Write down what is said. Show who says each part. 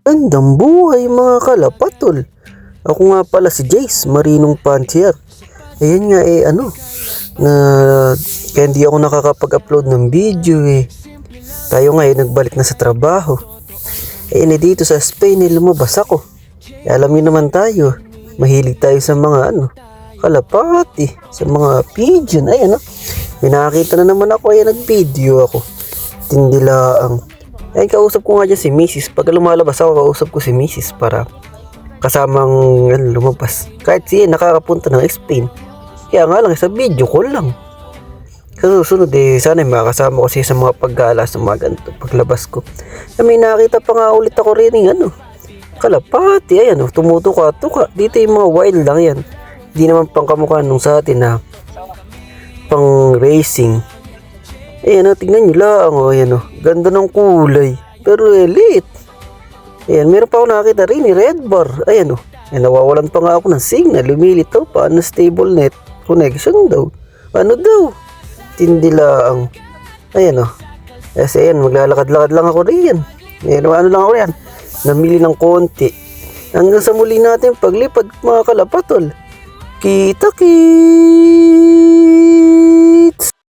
Speaker 1: Gandang buhay mga kalapatol. Ako nga pala si Jace, Marinong Pantier. Ayan nga na kaya hindi ako nakakapag-upload ng video Tayo nga nagbalik na sa trabaho. Dito sa Spain lumabas ako. Alam niyo naman tayo, mahilig tayo sa mga kalapati, sa mga pigeon. May nakakita na naman ako, nag-video ako. Tindilaang. Kausap ko nga dyan si Mrs. Pag lumalabas ako, kausap ko si Mrs. para kasamang lumabas. Kahit siya nakakapunta ng Spain. Kaya nga lang, sa video call lang. Sa susunod sana makakasama ko siya sa mga paggala sa mga ganito paglabas ko. May nakita pa nga ulit ako rin kalapati. Tumutuka-tuka. Dito yung mga wild lang yan. Hindi naman pang kamukha nung sa atin na pang racing. Tingnan nyo lang. Ganda ng kulay. Pero elite. Meron pa ako nakakita rin red bar. Nawawalan pa nga ako ng signal. Lumilitaw pa na stable net connection daw. Ano daw? Tindi lang. Kasi maglalakad-lakad lang ako riyan. Lang ako riyan. Namili ng konti. Hanggang sa muli natin paglipad mga kalapatol. Kita-kits!